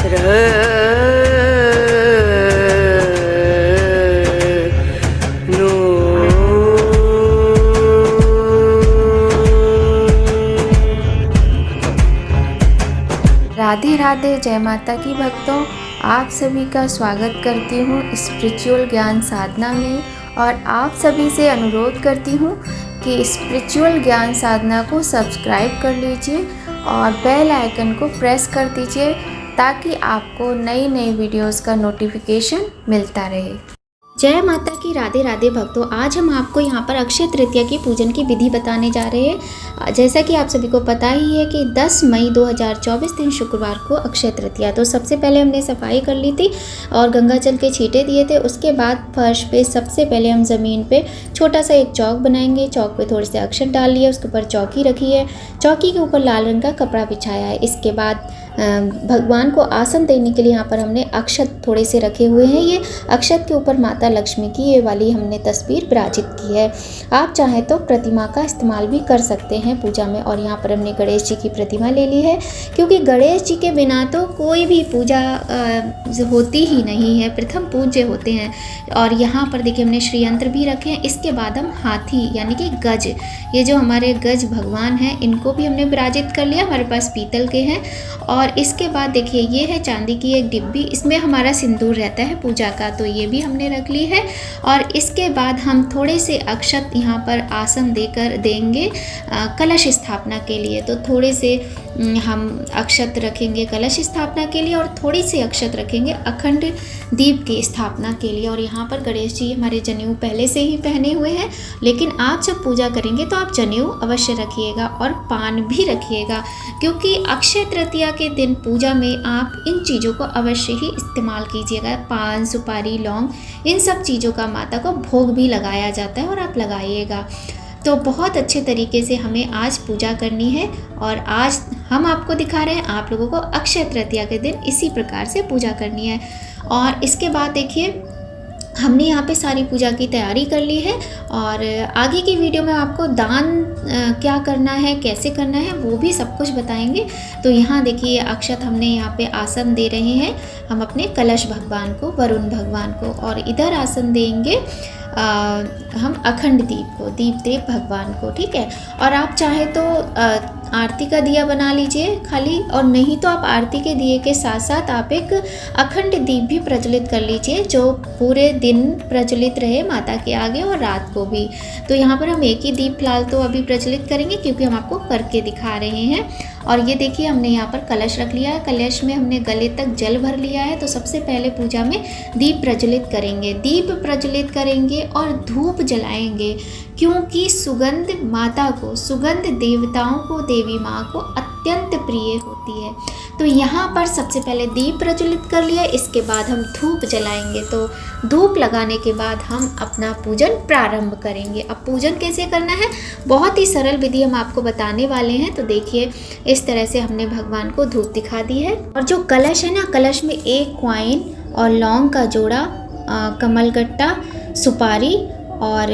राधे राधे, जय माता की भक्तों। आप सभी का स्वागत करती हूँ स्पिरिचुअल ज्ञान साधना में, और आप सभी से अनुरोध करती हूँ कि स्पिरिचुअल ज्ञान साधना को सब्सक्राइब कर लीजिए और बेल आइकन को प्रेस कर दीजिए ताकि आपको नई नई वीडियोस का नोटिफिकेशन मिलता रहे। जय माता की, राधे राधे भक्तों। आज हम आपको यहाँ पर अक्षय तृतीया की पूजन की विधि बताने जा रहे हैं। जैसा कि आप सभी को पता ही है कि 10 मई 2024 दिन शुक्रवार को अक्षय तृतीया। तो सबसे पहले हमने सफाई कर ली थी और गंगा जल के छींटे दिए थे। उसके बाद फर्श पे सबसे पहले हम ज़मीन पे छोटा सा एक चौक बनाएंगे। चौक पे थोड़े से अक्षत डाल लिए, उसके ऊपर चौकी रखी है। चौकी के ऊपर लाल रंग का कपड़ा बिछाया है। इसके बाद भगवान को आसन देने के लिए यहाँ पर हमने अक्षत थोड़े से रखे हुए हैं। ये अक्षत के ऊपर माता लक्ष्मी की ये वाली हमने तस्वीर विराजित की है। आप चाहें तो प्रतिमा का इस्तेमाल भी कर सकते हैं पूजा में। और यहाँ पर हमने गणेश जी की प्रतिमा ले ली है, क्योंकि गणेश जी के बिना तो कोई भी पूजा होती ही नहीं है, प्रथम पूज्य होते हैं। और यहाँ पर देखिए हमने श्री यंत्र भी रखे हैं। इसके बाद हम हाथी यानी कि गज, ये जो हमारे गज भगवान हैं, इनको भी हमने विराजित कर लिया। हमारे पास पीतल के हैं। और इसके बाद देखिए ये है चांदी की एक डिब्बी, इसमें हमारा सिंदूर रहता है पूजा का, तो ये भी हमने रख ली है। और इसके बाद हम थोड़े से अक्षत यहाँ पर आसन देंगे कलश स्थापना के लिए। तो थोड़े से हम अक्षत रखेंगे कलश स्थापना के लिए, और थोड़ी सी अक्षत रखेंगे अखंड दीप की स्थापना के लिए। और यहाँ पर गणेश जी हमारे जनेऊ पहले से ही पहने हुए हैं, लेकिन आप जब पूजा करेंगे तो आप जनेऊ अवश्य रखिएगा और पान भी रखिएगा, क्योंकि अक्षय तृतीया के दिन पूजा में आप इन चीज़ों को अवश्य ही इस्तेमाल कीजिएगा। पान, सुपारी, लौंग, इन सब चीज़ों का माता को भोग भी लगाया जाता है और आप लगाइएगा। तो बहुत अच्छे तरीके से हमें आज पूजा करनी है, और आज हम आपको दिखा रहे हैं आप लोगों को अक्षय तृतीया के दिन इसी प्रकार से पूजा करनी है। और इसके बाद देखिए हमने यहाँ पे सारी पूजा की तैयारी कर ली है, और आगे की वीडियो में आपको दान क्या करना है, कैसे करना है, वो भी सब कुछ बताएंगे। तो यहाँ देखिए अक्षत हमने यहाँ पे आसन दे रहे हैं हम अपने कलश भगवान को, वरुण भगवान को, और इधर आसन देंगे हम अखंड दीप को, दीप देव भगवान को, ठीक है। और आप चाहे तो आरती का दिया बना लीजिए खाली, और नहीं तो आप आरती के दिए के साथ साथ आप एक अखंड दीप भी प्रज्वलित कर लीजिए, जो पूरे दिन प्रज्वलित रहे माता के आगे और रात को भी। तो यहाँ पर हम एक ही दीप फिलहाल तो अभी प्रज्वलित करेंगे, क्योंकि हम आपको करके दिखा रहे हैं। और ये देखिए हमने यहाँ पर कलश रख लिया है। कलश में हमने गले तक जल भर लिया है। तो सबसे पहले पूजा में दीप प्रज्वलित करेंगे, दीप प्रज्वलित करेंगे और धूप जलाएंगे, क्योंकि सुगंध माता को, सुगंध देवताओं को, देवी माँ को अत्यंत प्रिय होती है। तो यहाँ पर सबसे पहले दीप प्रज्वलित कर लिया, इसके बाद हम धूप जलाएंगे। तो धूप लगाने के बाद हम अपना पूजन प्रारंभ करेंगे। अब पूजन कैसे करना है, बहुत ही सरल विधि हम आपको बताने वाले हैं। तो देखिए इस तरह से हमने भगवान को धूप दिखा दी है। और जो कलश है ना, कलश में एक कॉइन और लौंग का जोड़ा, कमलगट्टा, सुपारी और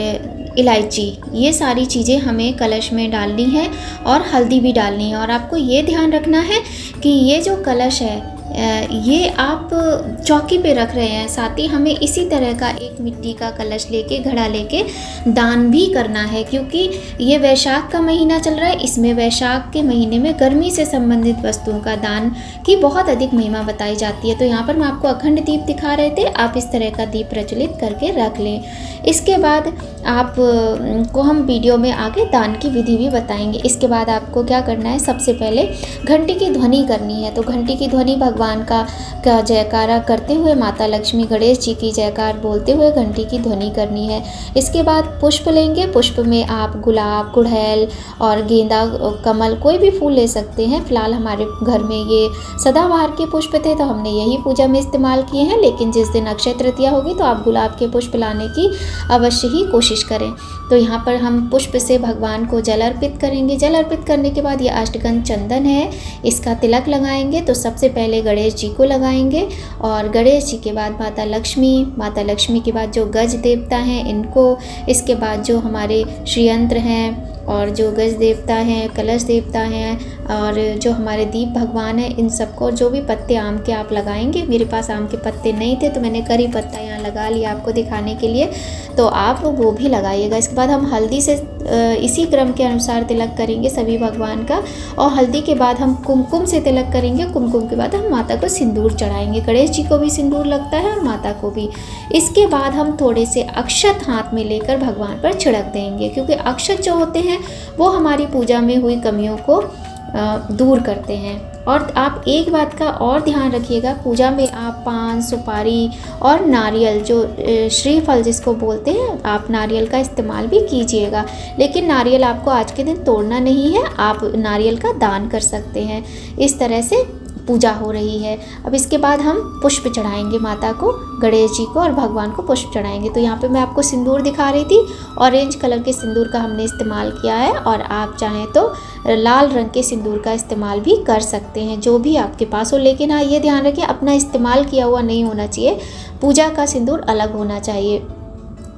इलायची, ये सारी चीज़ें हमें कलश में डालनी है, और हल्दी भी डालनी है। और आपको ये ध्यान रखना है कि ये जो कलश है ये आप चौकी पे रख रहे हैं, साथ ही हमें इसी तरह का एक मिट्टी का कलश लेके, घड़ा लेके दान भी करना है, क्योंकि ये वैशाख का महीना चल रहा है। इसमें वैशाख के महीने में गर्मी से संबंधित वस्तुओं का दान की बहुत अधिक महिमा बताई जाती है। तो यहाँ पर मैं आपको अखंड दीप दिखा रहे थे, आप इस तरह का दीप प्रज्वलित करके रख लें। इसके बाद आप को हम वीडियो में आगे दान की विधि भी बताएंगे। इसके बाद आपको क्या करना है, सबसे पहले घंटी की ध्वनि करनी है। तो घंटी की ध्वनि भगवान का जयकारा करते हुए, माता लक्ष्मी, गणेश जी की जयकार बोलते हुए घंटी की ध्वनि करनी है। इसके बाद पुष्प लेंगे। पुष्प में आप गुलाब, गुड़हल और गेंदा, कमल, कोई भी फूल ले सकते हैं। फिलहाल हमारे घर में ये सदाबहार के पुष्प थे, तो हमने यही पूजा में इस्तेमाल किए हैं। लेकिन जिस दिन अक्षय तृतीया होगी तो आप गुलाब के पुष्प लाने की अवश्य ही कोशिश करें। तो यहाँ पर हम पुष्प से भगवान को जल अर्पित करेंगे। जल अर्पित करने के बाद ये अष्टगंध चंदन है, इसका तिलक लगाएंगे। तो सबसे पहले गणेश जी को लगाएंगे, और गणेश जी के बाद माता लक्ष्मी के बाद जो गज देवता हैं इनको, इसके बाद जो हमारे श्रीयंत्र हैं और जो गज देवता हैं, कलश देवता हैं, और जो हमारे दीप भगवान हैं इन सबको जो भी पत्ते आम के आप लगाएंगे, मेरे पास आम के पत्ते नहीं थे तो मैंने करी पत्ता यहाँ लगा लिया आपको दिखाने के लिए, तो आप वो भी लगाइएगा। इसके बाद हम हल्दी से इसी क्रम के अनुसार तिलक करेंगे सभी भगवान का, और हल्दी के बाद हम कुमकुम से तिलक करेंगे। कुमकुम के बाद हम माता को सिंदूर चढ़ाएंगे। गणेश जी को भी सिंदूर लगता है और माता को भी। इसके बाद हम थोड़े से अक्षत हाथ में लेकर भगवान पर छिड़क देंगे, क्योंकि अक्षत जो होते हैं वो हमारी पूजा में हुई कमियों को दूर करते हैं। और आप एक बात का और ध्यान रखिएगा, पूजा में आप पान, सुपारी और नारियल, जो श्रीफल जिसको बोलते हैं, आप नारियल का इस्तेमाल भी कीजिएगा। लेकिन नारियल आपको आज के दिन तोड़ना नहीं है, आप नारियल का दान कर सकते हैं। इस तरह से पूजा हो रही है। अब इसके बाद हम पुष्प चढ़ाएंगे माता को, गणेश जी को और भगवान को पुष्प चढ़ाएंगे। तो यहाँ पे मैं आपको सिंदूर दिखा रही थी, ऑरेंज कलर के सिंदूर का हमने इस्तेमाल किया है, और आप चाहें तो लाल रंग के सिंदूर का इस्तेमाल भी कर सकते हैं, जो भी आपके पास हो। लेकिन हाँ, ये ध्यान रखिए अपना इस्तेमाल किया हुआ नहीं होना चाहिए, पूजा का सिंदूर अलग होना चाहिए।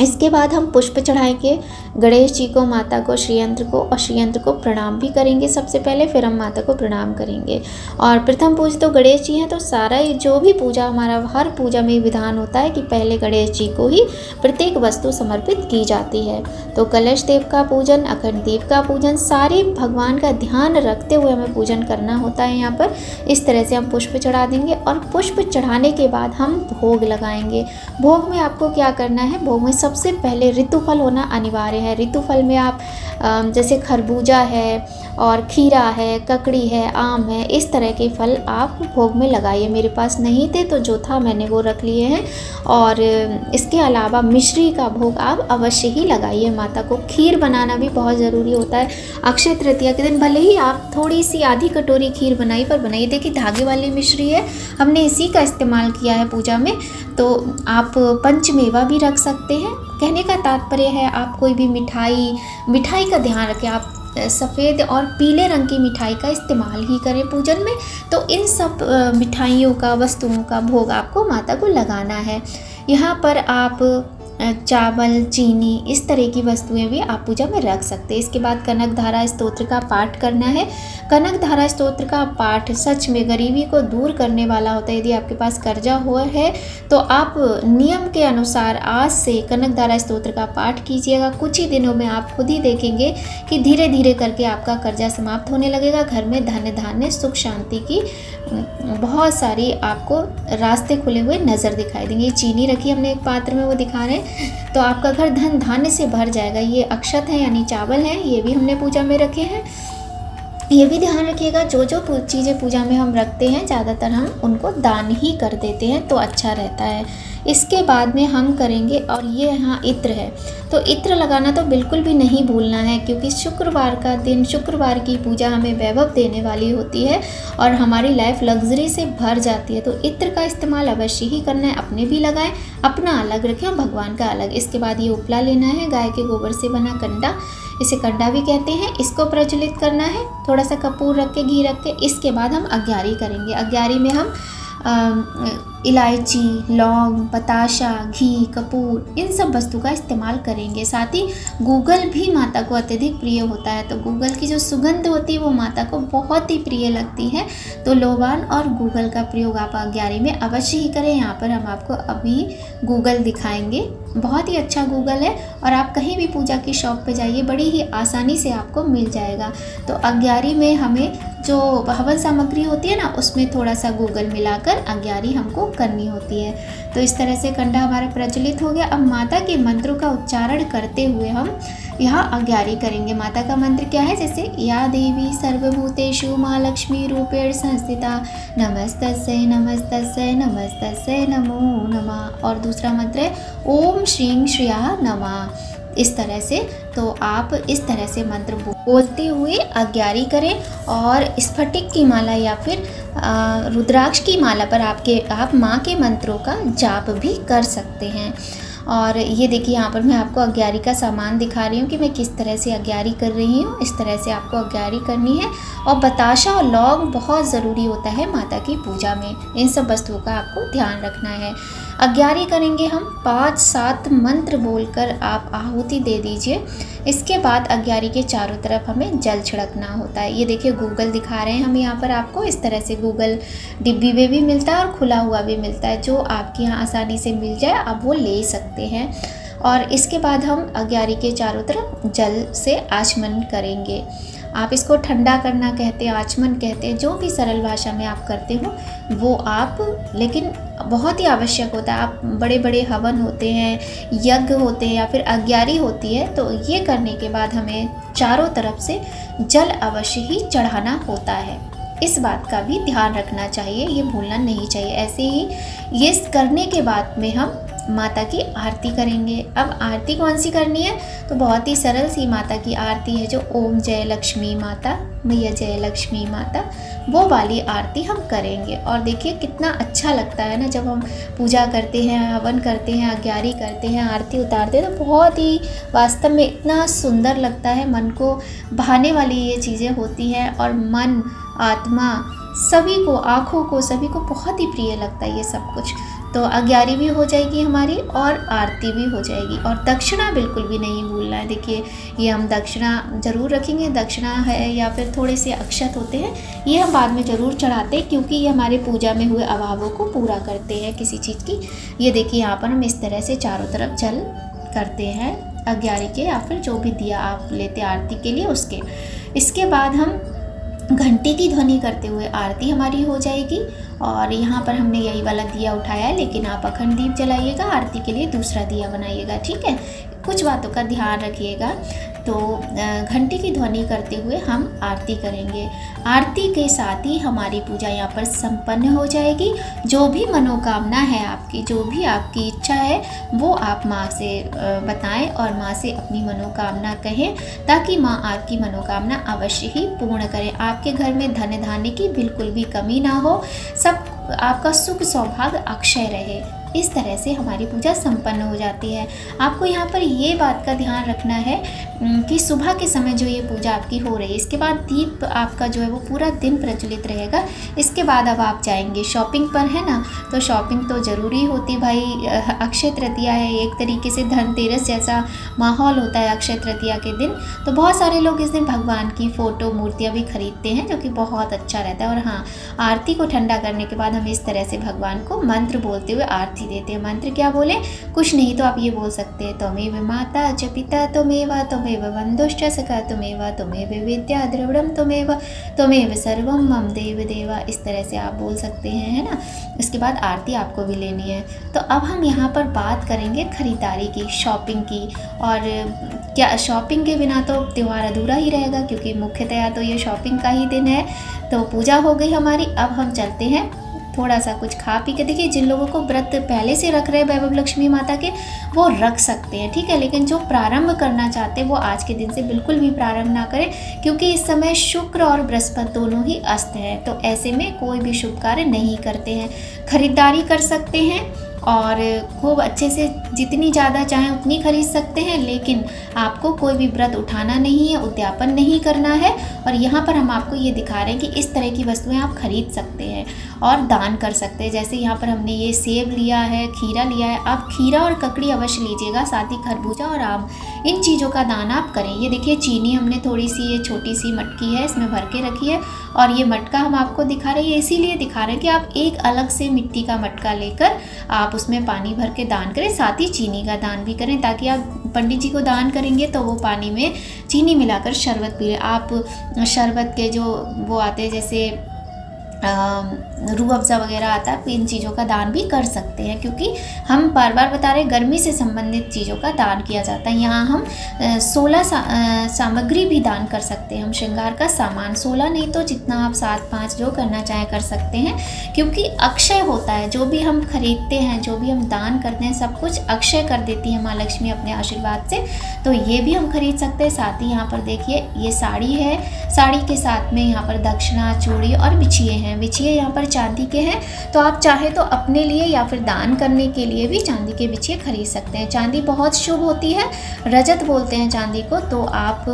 इसके बाद हम पुष्प चढ़ाएंगे गणेश जी को, माता को, श्रीयंत्र को, और श्रीयंत्र को प्रणाम भी करेंगे सबसे पहले, फिर हम माता को प्रणाम करेंगे। और प्रथम पूज तो गणेश जी हैं, तो सारा जो भी पूजा हमारा, हर पूजा में विधान होता है कि पहले गणेश जी को ही प्रत्येक वस्तु समर्पित की जाती है। तो कलश देव का पूजन, अखंड दीप का पूजन, सारे भगवान का ध्यान रखते हुए हमें पूजन करना होता है यहाँ पर। इस तरह से हम पुष्प चढ़ा देंगे, और पुष्प चढ़ाने के बाद हम भोग लगाएंगे। भोग में आपको क्या करना है, भोग में सबसे पहले ऋतुफल होना अनिवार्य है। ऋतुफल में आप जैसे खरबूजा है और खीरा है, ककड़ी है, आम है, इस तरह के फल आप भोग में लगाइए। मेरे पास नहीं थे तो जो था मैंने वो रख लिए हैं। और इसके अलावा मिश्री का भोग आप अवश्य ही लगाइए माता को। खीर बनाना भी बहुत ज़रूरी होता है। अक्षय तृतीया के दिन भले ही आप थोड़ी सी आधी कटोरी खीर बनाइए, पर बनाइए। देखिए धागे वाली मिश्री है, हमने इसी का इस्तेमाल किया है पूजा में। तो आप पंचमेवा भी रख सकते हैं। कहने का तात्पर्य है आप कोई भी मिठाई का ध्यान रखें, आप सफ़ेद और पीले रंग की मिठाई का इस्तेमाल ही करें पूजन में। तो इन सब मिठाइयों का, वस्तुओं का भोग आपको माता को लगाना है। यहाँ पर आप चावल, चीनी, इस तरह की वस्तुएं भी आप पूजा में रख सकते हैं। इसके बाद कनक धारा स्तोत्र का पाठ करना है। कनक धारा स्तोत्र का पाठ सच में गरीबी को दूर करने वाला होता है। यदि आपके पास कर्जा हुआ है तो आप नियम के अनुसार आज से कनक धारा स्तोत्र का पाठ कीजिएगा। कुछ ही दिनों में आप खुद ही देखेंगे कि धीरे धीरे करके आपका कर्जा समाप्त होने लगेगा। घर में धन धान्य, सुख शांति की बहुत सारी आपको रास्ते खुले हुए नज़र दिखाई देंगे। चीनी रखी हमने एक पात्र में, वो दिखा रहे हैं। तो आपका घर धन धान्य से भर जाएगा। ये अक्षत है यानी चावल है, ये भी हमने पूजा में रखे हैं। ये भी ध्यान रखिएगा, जो चीज़ें पूजा में हम रखते हैं ज़्यादातर हम उनको दान ही कर देते हैं, तो अच्छा रहता है। इसके बाद में हम करेंगे, और ये यहाँ इत्र है, तो इत्र लगाना तो बिल्कुल भी नहीं भूलना है, क्योंकि शुक्रवार का दिन, शुक्रवार की पूजा हमें वैभव देने वाली होती है और हमारी लाइफ लग्जरी से भर जाती है। तो इत्र का इस्तेमाल अवश्य ही करना है। अपने भी लगाएं, अपना अलग रखें और भगवान का अलग। इसके बाद ये उपला लेना है, गाय के गोबर से बना कंडा, इसे कंडा भी कहते हैं, इसको प्रज्वलित करना है, थोड़ा सा कपूर रख के, घी रख के। इसके बाद हम अग्यारी करेंगे। अग्यारी में हम इलायची, लौंग, बताशा, घी, कपूर, इन सब वस्तु का इस्तेमाल करेंगे। साथ ही गूगल भी माता को अत्यधिक प्रिय होता है, तो गूगल की जो सुगंध होती है वो माता को बहुत ही प्रिय लगती है। तो लोबान और गूगल का प्रयोग आप अग्यारी में अवश्य ही करें। यहाँ पर हम आपको अभी गूगल दिखाएंगे, बहुत ही अच्छा गूगल है, और आप कहीं भी पूजा की शॉप पे जाइए, बड़ी ही आसानी से आपको मिल जाएगा। तो अग्यारी में हमें जो हवन सामग्री होती है ना, उसमें थोड़ा सा गूगल मिलाकर अग्यारी हमको करनी होती है। तो इस तरह से कंडा हमारा प्रज्वलित हो गया। अब माता के मंत्रों का उच्चारण करते हुए हम यहाँ अग्यारी करेंगे। माता का मंत्र क्या है, जैसे या देवी सर्वभूतेषु माँ लक्ष्मी रूपेण संस्थिता नमस्तस्यै नमस्तस्यै नमस्तस्यै नमो नमः। और दूसरा मंत्र है ओम श्रीं श्रिया नमः। इस तरह से, तो आप इस तरह से मंत्र बोलते हुए अग्यारी करें, और स्फटिक की माला या फिर रुद्राक्ष की माला पर आप माँ के मंत्रों का जाप भी कर सकते हैं। और ये देखिए यहाँ पर मैं आपको अग्यारी का सामान दिखा रही हूँ कि मैं किस तरह से अग्यारी कर रही हूँ। इस तरह से आपको अग्यारी करनी है। और बताशा और लौंग बहुत ज़रूरी होता है माता की पूजा में, इन सब वस्तुओं का आपको ध्यान रखना है। अग्यारी करेंगे हम 5-7 मंत्र बोलकर आप आहुति दे दीजिए। इसके बाद अग्यारी के चारों तरफ हमें जल छिड़कना होता है। ये देखिए गूगल दिखा रहे हैं हम यहाँ पर आपको। इस तरह से गूगल डिब्बी में भी मिलता है और खुला हुआ भी मिलता है, जो आपके यहाँ आसानी से मिल जाए आप वो ले सकते हैं। और इसके बाद हम अग्यारी के चारों तरफ जल से आचमन करेंगे। आप इसको ठंडा करना कहते हैं, आचमन कहते हैं, जो भी सरल भाषा में आप करते हो वो आप, लेकिन बहुत ही आवश्यक होता है। आप बड़े बड़े हवन होते हैं, यज्ञ होते हैं या फिर अग्यारी होती है, तो ये करने के बाद हमें चारों तरफ से जल अवश्य ही चढ़ाना होता है। इस बात का भी ध्यान रखना चाहिए, ये भूलना नहीं चाहिए। ऐसे ही ये करने के बाद में हम माता की आरती करेंगे। अब आरती कौन सी करनी है, तो बहुत ही सरल सी माता की आरती है, जो ओम जय लक्ष्मी माता, मैया जय लक्ष्मी माता, वो वाली आरती हम करेंगे। और देखिए कितना अच्छा लगता है ना, जब हम पूजा करते हैं, हवन करते हैं, अग्यारी करते हैं, आरती उतारते हैं, तो बहुत ही वास्तव में इतना सुंदर लगता है, मन को भाने वाली ये चीज़ें होती हैं और मन, आत्मा सभी को, आँखों को, सभी को बहुत ही प्रिय लगता है ये सब कुछ। तो अग्यारी भी हो जाएगी हमारी और आरती भी हो जाएगी। और दक्षिणा बिल्कुल भी नहीं भूलना है। देखिए ये हम दक्षिणा ज़रूर रखेंगे, दक्षिणा है या फिर थोड़े से अक्षत होते हैं, ये हम बाद में ज़रूर चढ़ाते हैं, क्योंकि ये हमारे पूजा में हुए अभावों को पूरा करते हैं किसी चीज़ की। ये देखिए यहाँ पर हम इस तरह से चारों तरफ जल करते हैं अग्यारी के, या फिर जो भी दिया आप लेते आरती के लिए उसके। इसके बाद हम घंटी की ध्वनि करते हुए आरती हमारी हो जाएगी। और यहाँ पर हमने यही वाला दिया उठाया है, लेकिन आप अखंड दीप जलाइएगा, आरती के लिए दूसरा दिया बनाइएगा, ठीक है। कुछ बातों का ध्यान रखिएगा। तो घंटी की ध्वनि करते हुए हम आरती करेंगे। आरती के साथ ही हमारी पूजा यहाँ पर संपन्न हो जाएगी। जो भी मनोकामना है आपकी, जो भी आपकी इच्छा है, वो आप माँ से बताएं और माँ से अपनी मनोकामना कहें, ताकि माँ आपकी मनोकामना अवश्य ही पूर्ण करें। आपके घर में धन धान्य की बिल्कुल भी कमी ना हो, सब आपका सुख सौभाग्य अक्षय रहे। इस तरह से हमारी पूजा संपन्न हो जाती है। आपको यहाँ पर ये बात का ध्यान रखना है कि सुबह के समय जो ये पूजा आपकी हो रही है, इसके बाद दीप आपका जो है वो पूरा दिन प्रज्वलित रहेगा। इसके बाद अब आप जाएंगे शॉपिंग पर, है ना। तो शॉपिंग तो ज़रूरी होती भाई, अक्षय तृतीया है, एक तरीके से धनतेरस जैसा माहौल होता है अक्षय तृतीया के दिन। तो बहुत सारे लोग इस दिन भगवान की फ़ोटो मूर्तियाँ भी खरीदते हैं, जो कि बहुत अच्छा रहता है। और हाँ, आरती को ठंडा करने के बाद हम इस तरह से भगवान को मंत्र बोलते हुए आरती देते हैं। मंत्र क्या बोले, कुछ नहीं तो आप ये बोल सकते हैं, त्वमेव माता च पिता त्वमेव बन्धुश्च सखा त्वमेव विद्या द्रविड़ं त्वमेव सर्वं मम देव देवा। इस तरह से आप बोल सकते हैं, है ना। इसके बाद आरती आपको भी लेनी है। तो अब हम यहाँ पर बात करेंगे खरीदारी की, शॉपिंग की। और क्या शॉपिंग के बिना तो त्यौहार अधूरा ही रहेगा, क्योंकि मुख्यतया तो ये शॉपिंग का ही दिन है। तो पूजा हो गई हमारी, अब हम चलते हैं थोड़ा सा कुछ खा पी के। देखिए जिन लोगों को व्रत पहले से रख रहे हैं वैभव लक्ष्मी माता के, वो रख सकते हैं, ठीक है। लेकिन जो प्रारंभ करना चाहते हैं वो आज के दिन से बिल्कुल भी प्रारंभ ना करें, क्योंकि इस समय शुक्र और बृहस्पति दोनों ही अस्त हैं। तो ऐसे में कोई भी शुभ कार्य नहीं करते हैं। खरीदारी कर सकते हैं और खूब अच्छे से जितनी ज़्यादा चाहें उतनी खरीद सकते हैं, लेकिन आपको कोई भी व्रत उठाना नहीं है, उद्यापन नहीं करना है। और यहाँ पर हम आपको ये दिखा रहे हैं कि इस तरह की वस्तुएं आप खरीद सकते हैं और दान कर सकते हैं। जैसे यहाँ पर हमने ये सेब लिया है, खीरा लिया है, आप खीरा और ककड़ी अवश्य लीजिएगा, साथ ही खरबूजा और आम, इन चीज़ों का दान आप करें। ये देखिए चीनी हमने थोड़ी सी, ये छोटी सी मटकी है, इसमें भर के रखी है। और ये मटका हम आपको दिखा रहे हैं, इसीलिए दिखा रहे हैं कि आप एक अलग से मिट्टी का मटका लेकर आप उसमें पानी भर के दान करें, साथ ही चीनी का दान भी करें, ताकि आप पंडित जी को दान करेंगे तो वो पानी में चीनी मिलाकर शरबत पी लें। आप शरबत के जो वो आते हैं, जैसे रूह अफ़ज़ा वगैरह आता है, इन चीज़ों का दान भी कर सकते हैं, क्योंकि हम बार बार बता रहे हैं गर्मी से संबंधित चीज़ों का दान किया जाता है। यहाँ हम 16 सामग्री भी दान कर सकते हैं। हम श्रृंगार का सामान 16 नहीं तो जितना आप 7-5 जो करना चाहें कर सकते हैं, क्योंकि अक्षय होता है। जो भी हम खरीदते हैं, जो भी हम दान करते हैं, सब कुछ अक्षय कर देती है माँ लक्ष्मी अपने आशीर्वाद से। तो ये भी हम खरीद सकते हैं। साथ ही यहाँ पर देखिए ये साड़ी है, साड़ी के साथ में यहाँ पर दक्षिणा, चूड़ी और बिछिए हैं। हैं। बिछिए यहाँ पर चांदी के हैं, तो आप चाहे तो अपने लिए या फिर दान करने के लिए भी चांदी के बिछिए खरीद सकते हैं। चांदी बहुत शुभ होती है, रजत बोलते हैं चांदी को, तो आप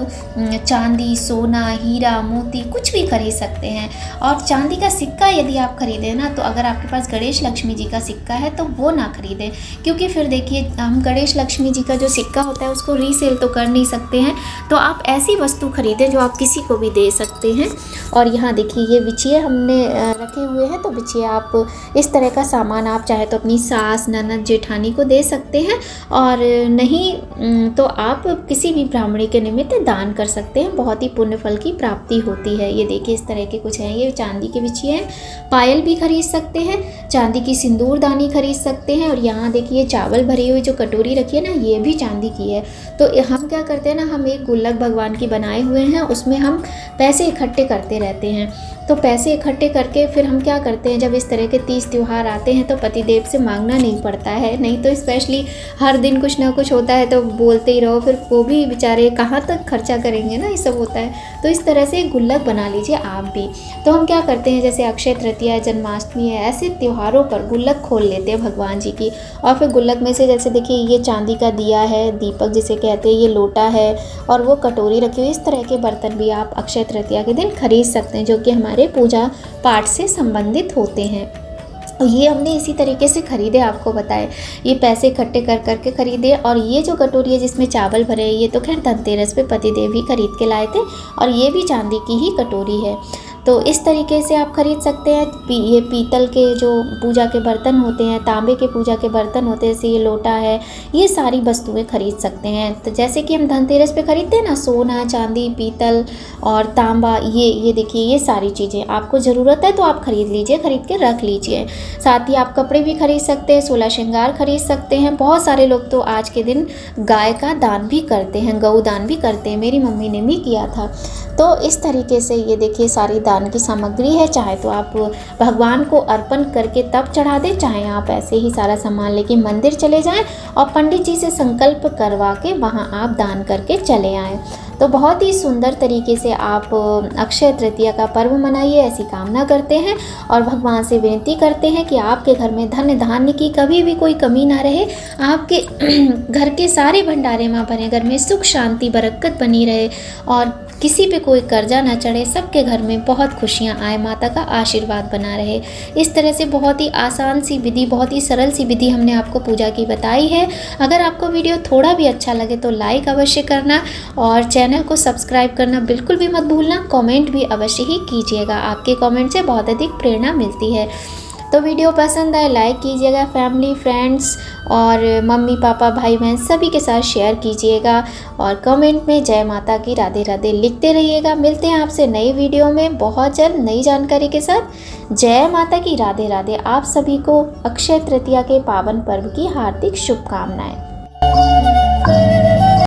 चांदी, सोना, हीरा, मोती कुछ भी खरीद सकते हैं। और चांदी का सिक्का यदि आप खरीदें ना, तो अगर आपके पास गणेश लक्ष्मी जी का सिक्का है तो वो ना खरीदें, क्योंकि फिर देखिए हम गणेश लक्ष्मी जी का जो सिक्का होता है उसको रीसेल तो कर नहीं सकते हैं। तो आप ऐसी वस्तु खरीदें जो आप किसी को भी दे सकते हैं। और यहाँ देखिए ये बिछिए हमने रखे हुए हैं, तो बिछिए आप इस तरह का सामान आप चाहे तो अपनी सास, ननद, जेठानी को दे सकते हैं, और नहीं तो आप किसी भी ब्राह्मणी के निमित्त दान कर सकते हैं। बहुत ही पुण्य फल की प्राप्ति होती है। ये देखिए इस तरह के कुछ हैं, ये चांदी के बिछिए हैं। पायल भी खरीद सकते हैं, चांदी की सिंदूरदानी खरीद सकते हैं। और यहाँ देखिए चावल भरी हुई जो कटोरी रखी है ना, ये भी चांदी की है। तो हम क्या करते हैं ना, हम एक गुल्लक भगवान की बनाए हुए हैं, उसमें हम पैसे इकट्ठे करते रहते हैं। तो पैसे इकट्ठे करके फिर हम क्या करते हैं, जब इस तरह के तीज त्यौहार आते हैं तो पतिदेव से मांगना नहीं पड़ता है। नहीं तो स्पेशली हर दिन कुछ ना कुछ होता है तो बोलते ही रहो, फिर वो भी बेचारे कहाँ तक खर्चा करेंगे ना, ये सब होता है। तो इस तरह से गुल्लक बना लीजिए आप भी। तो हम क्या करते हैं, जैसे अक्षय तृतीया है, जन्माष्टमी है, ऐसे त्योहारों पर गुल्लक खोल लेते हैं भगवान जी की। और फिर गुल्लक में से जैसे देखिए ये चांदी का दिया है, दीपक जिसे कहते हैं, ये लोटा है, और वो कटोरी रखी हुई। इस तरह के बर्तन भी आप अक्षय तृतीया के दिन खरीद सकते हैं, जो कि हमारे पूजा पाठ से संबंधित होते हैं। और ये हमने इसी तरीके से ख़रीदे, आपको बताए, ये पैसे इकट्ठे कर करके ख़रीदे। और ये जो कटोरी है जिसमें चावल भरे हैं, ये तो खैर धनतेरस पे पतिदेव ही खरीद के लाए थे, और ये भी चांदी की ही कटोरी है। तो इस तरीके से आप खरीद सकते हैं। ये पीतल के जो पूजा के बर्तन होते हैं, तांबे के पूजा के बर्तन होते हैं, जैसे ये लोटा है, ये सारी वस्तुएं खरीद सकते हैं। तो जैसे कि हम धनतेरस पे खरीदते हैं ना, सोना, चांदी, पीतल और तांबा, ये देखिए ये सारी चीज़ें आपको ज़रूरत है तो आप खरीद लीजिए, खरीद के रख लीजिए। साथ ही आप कपड़े भी खरीद सकते हैं, 16 श्रृंगार खरीद सकते हैं। बहुत सारे लोग तो आज के दिन गाय का दान भी करते हैं, गौ दान भी करते हैं, मेरी मम्मी ने भी किया था। तो इस तरीके से ये देखिए सारी दान की सामग्री है। चाहे तो आप भगवान को अर्पण करके तब चढ़ा दें, चाहे आप ऐसे ही सारा सामान लेके मंदिर चले जाएं और पंडित जी से संकल्प करवा के वहाँ आप दान करके चले आएँ। तो बहुत ही सुंदर तरीके से आप अक्षय तृतीया का पर्व मनाइए, ऐसी कामना करते हैं। और भगवान से विनती करते हैं कि आपके घर में धन धान्य की कभी भी कोई कमी ना रहे, आपके घर के सारे भंडारे माँ भरें, घर में सुख शांति बरकत बनी रहे, और किसी पे कोई कर्जा ना चढ़े, सबके घर में बहुत खुशियाँ आए, माता का आशीर्वाद बना रहे। इस तरह से बहुत ही आसान सी विधि, बहुत ही सरल सी विधि हमने आपको पूजा की बताई है। अगर आपको वीडियो थोड़ा भी अच्छा लगे तो लाइक अवश्य करना, और चैनल को सब्सक्राइब करना बिल्कुल भी मत भूलना। कमेंट भी अवश्य ही कीजिएगा, आपके कमेंट से बहुत अधिक प्रेरणा मिलती है। तो वीडियो पसंद आए लाइक कीजिएगा, फैमिली, फ्रेंड्स और मम्मी पापा, भाई बहन सभी के साथ शेयर कीजिएगा, और कमेंट में जय माता की, राधे राधे लिखते रहिएगा। मिलते हैं आपसे नई वीडियो में बहुत जल्द नई जानकारी के साथ। जय माता की, राधे राधे। आप सभी को अक्षय तृतीया के पावन पर्व की हार्दिक शुभकामनाएं।